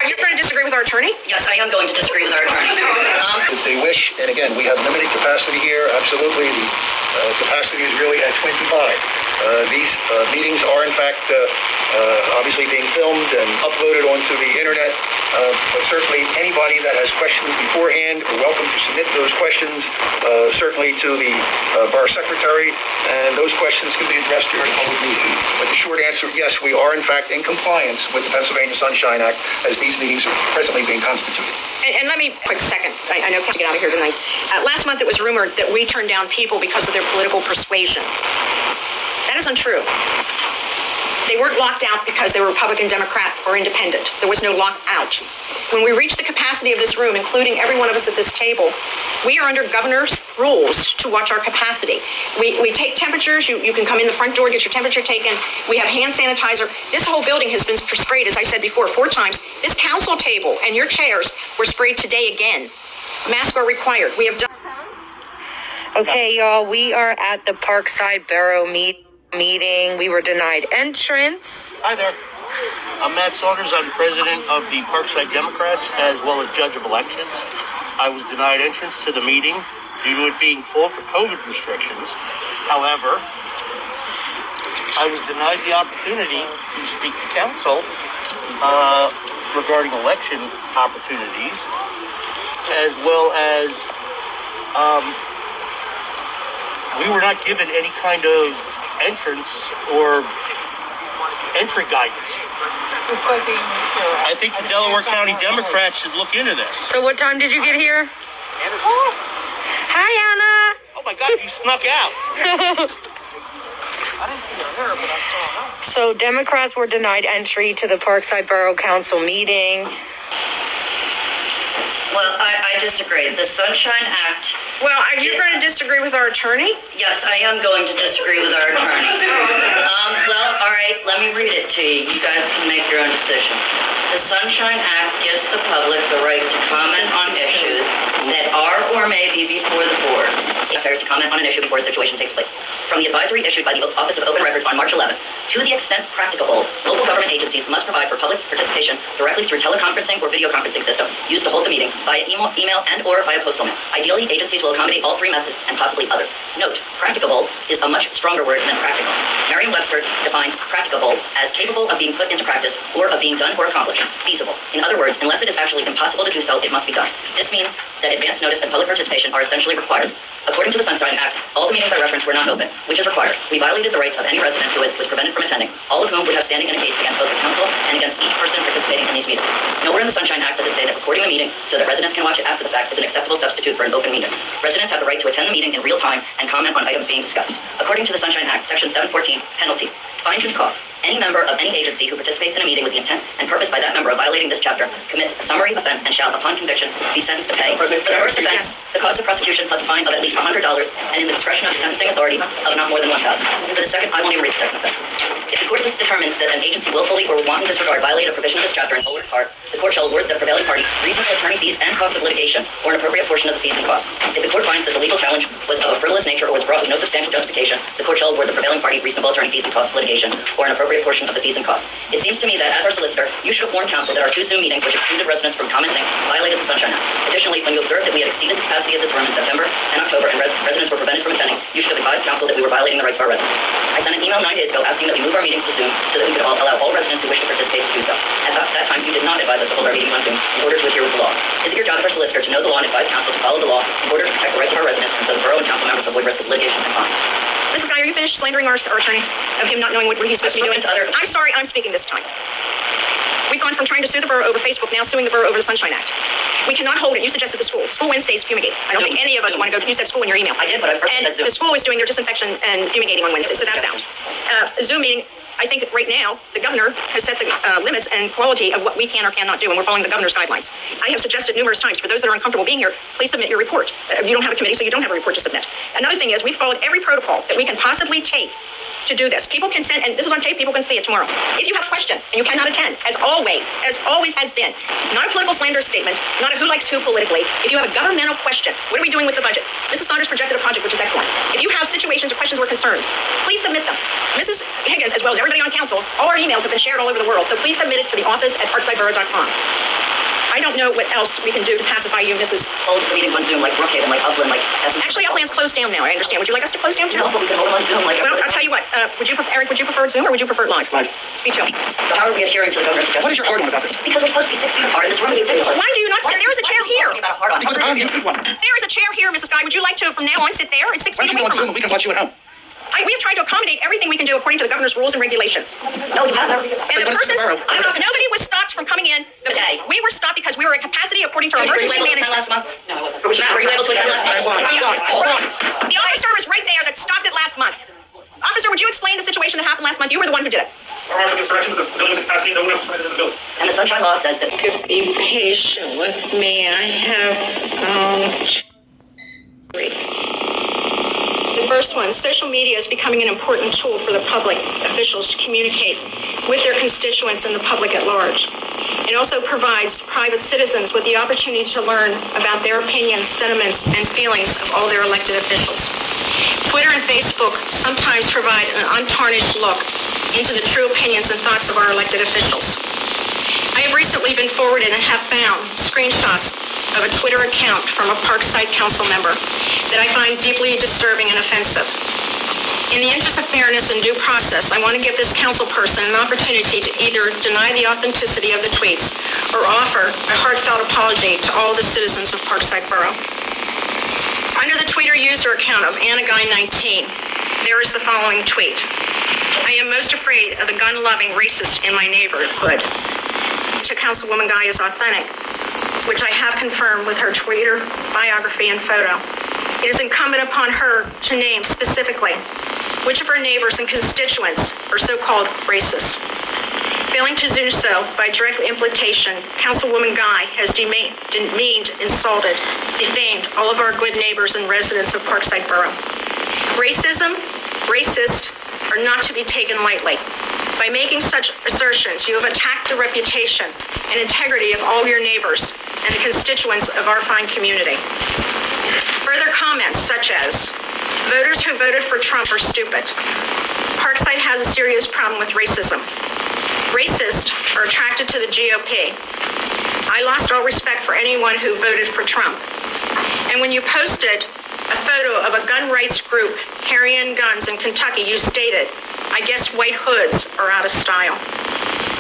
You're going to disagree with our attorney? Yes, I am going to disagree with our attorney. If they wish, and again, we have limited capacity here, absolutely. The capacity is really at 25. These meetings are, in fact, obviously being filmed and uploaded onto the internet. But certainly anybody that has questions beforehand are welcome to submit those questions, certainly to the Borough Secretary, and those questions can be addressed during a public meeting. But the short answer, yes, we are, in fact, in compliance with the Pennsylvania Sunshine Act as these meetings are presently being constituted. And let me, quick second, I know to get out of here tonight. Last month it was rumored that we turned down people because of their political persuasion. That is untrue. They weren't locked out because they were Republican, Democrat, or Independent. There was no lockout. When we reach the capacity of this room, including every one of us at this table, we are under governor's rules to watch our capacity. We take temperatures. You can come in the front door, get your temperature taken. We have hand sanitizer. This whole building has been sprayed, as I said before, 4 times. This council table and your chairs were sprayed today again. Masks are required. We have done. Okay, y'all, we are at the Parkside Borough meeting. We were denied entrance. Hi there. I'm Matt Saunders. I'm president of the Parkside Democrats as well as judge of elections. I was denied entrance to the meeting due to it being full for COVID restrictions. However, I was denied the opportunity to speak to council regarding election opportunities, as well as we were not given any kind of entrance or entry guidance. I think the Delaware County Democrats should look into this. So what time did you get here? Hi, Anna. Oh my God, you snuck out. So Democrats were denied entry to the Parkside Borough Council meeting. Well, I disagree. The Sunshine Act. Well, are you going to disagree with our attorney? Yes, I am going to disagree with our attorney. Well, all right, let me read it to you. You guys can make your own decision. The Sunshine Act gives the public the right to comment on issues that are or may be before the board. Taxpayers to comment on an issue before a situation takes place. From the advisory issued by the Office of Open Records on March 11th, to the extent practicable, local government agencies must provide for public participation directly through teleconferencing or video conferencing system used to hold the meeting via email and or via postal mail. Ideally, agencies will accommodate all 3 methods and possibly others. Note, practicable is a much stronger word than practical. Merriam-Webster defines practicable as capable of being put into practice or of being done or accomplished. Feasible. In other words, unless it is actually impossible to do so, it must be done. This means that advance notice and public participation are essentially required. According to the Sunshine Act, all the meetings I referenced were not open, which is required. We violated the rights of any resident who was prevented from attending, all of whom would have standing in a case against both the council and against each person participating in these meetings. Nowhere in the Sunshine Act does it say that recording the meeting so that residents can watch it after the fact is an acceptable substitute for an open meeting. Residents have the right to attend the meeting in real time and comment on items being discussed. According to the Sunshine Act, Section 714, penalty. Fines and costs. Any member of any agency who participates in a meeting with the intent and purpose by that member of violating this chapter commits a summary offense and shall, upon conviction, be sentenced to pay, for the first offense, the cost of prosecution plus a fine of at least $100, and in the discretion of the sentencing authority of not more than $1,000. For the second, I won't even read the second offense. If the court determines that an agency willfully or wanton disregard violate a provision of this chapter in whole or part, the court shall award the prevailing party reasonable attorney fees and costs of litigation, or an appropriate portion of the fees and costs. If the court finds that the legal challenge was of a frivolous nature or was brought with no substantial justification, the court shall award the prevailing party reasonable attorney fees and costs of litigation, or an appropriate portion of the fees and costs. It seems to me that, as our solicitor, you should have warned council that our 2 Zoom meetings, which excluded residents from commenting, violated the Sunshine Act. Additionally, when you observed that we had exceeded the capacity of this room in September and October and residents were prevented from attending, you should have advised council that we were violating the rights of our residents. I sent an email 9 days ago asking that we move our meetings to Zoom so that we could allow all residents who wish to participate to do so. At that time, you did not advise us to hold our meetings on Zoom in order to adhere with the law. Is it your job as our solicitor to know the law and advise council to follow the law in order to protect the rights of our residents and so the borough and council members avoid risk of litigation and fine? Mrs. Guy, are you finished slandering our attorney of him not knowing what he's supposed to be doing? I'm sorry, I'm speaking this time. We've gone from trying to sue the borough over Facebook, now suing the borough over the Sunshine Act. We cannot hold it. You suggested the school. School Wednesdays fumigate. I don't think any of us want to go to, you said school in your email. I did, but And the school was doing their disinfection and fumigating on Wednesday, so that's out. Zoom meeting, I think right now, the governor has set the limits and quality of what we can or cannot do, and we're following the governor's guidelines. I have suggested numerous times, for those that are uncomfortable being here, please submit your report. You don't have a committee, so you don't have a report to submit. Another thing is, we've followed every protocol that we can possibly take to do this. People can send, and this is on tape, people can see it tomorrow. If you have a question and you cannot attend, as always has been, not a political slander statement, not a who likes who politically. If you have a governmental question, what are we doing with the budget? Mrs. Saunders projected a project which is excellent. If you have situations or questions or concerns, please submit them. Mrs. Higgins, as well as everybody on council, all our emails have been shared all over the world. So please submit it to the office at parksideborough.com. I don't know what else we can do to pacify you, Mrs. Hold the meetings on Zoom like Brookhaven, like Upland, like... Actually, Upland's closed down now, I understand. Would you like us to close down too? No, but we can hold them on Zoom like... Well, I'll tell you what, Eric, would you prefer Zoom or would you prefer it live? Live. Me too. So how are we adhering to the governor's suggestion? What is your hard on about this? Because we're supposed to be 6 feet apart, and this room is ridiculous. Why do you not sit? There is a chair here. About a hard on. Because I'm you need one. There is a chair here, Mrs. Guy. Would you like to, from now on, sit there? It's 6 Why feet don't you away go on from Zoom and we us. can watch you at home? We have tried to accommodate everything we can do according to the governor's rules and regulations. No, you haven't. And the But listen persons, to Borough. nobody was stopped from coming in. Today. We were stopped because we were at capacity according to our Were you emergency able to attend management. last month? No, I wasn't. Matt, were you able to attend last month? The officer was right there that stopped it last month. Officer, would you explain the situation that happened last month? You were the one who did it. Our officer gives direction that the building is in capacity, no one else is permitted in the building. And the sunshine law says that... Be patient with me. I have, The first one, social media is becoming an important tool for the public officials to communicate with their constituents and the public at large. It also provides private citizens with the opportunity to learn about their opinions, sentiments, and feelings of all their elected officials. Twitter and Facebook sometimes provide an untarnished look into the true opinions and thoughts of our elected officials. I have recently been forwarded and have found screenshots of a Twitter account from a Parkside Council member that I find deeply disturbing and offensive. In the interest of fairness and due process, I want to give this council person an opportunity to either deny the authenticity of the tweets or offer a heartfelt apology to all the citizens of Parkside Borough. Under the Twitter user account of AnnaGuy19, there is the following tweet. I am most afraid of the gun-loving racist in my neighborhood. To Councilwoman Guy is authentic, which I have confirmed with her Twitter biography and photo. It is incumbent upon her to name specifically which of her neighbors and constituents are so-called racist. Failing to do so by direct implication, Councilwoman Guy has demeaned, insulted, defamed all of our good neighbors and residents of Parkside Borough. Racism, racist, are not to be taken lightly. By making such assertions, you have attacked the reputation and integrity of all your neighbors and the constituents of our fine community. Further comments such as, voters who voted for Trump are stupid. Parkside has a serious problem with racism. Racists are attracted to the GOP. I lost all respect for anyone who voted for Trump. And when you posted a photo of a gun rights group carrying guns in Kentucky, you stated, I guess white hoods are out of style.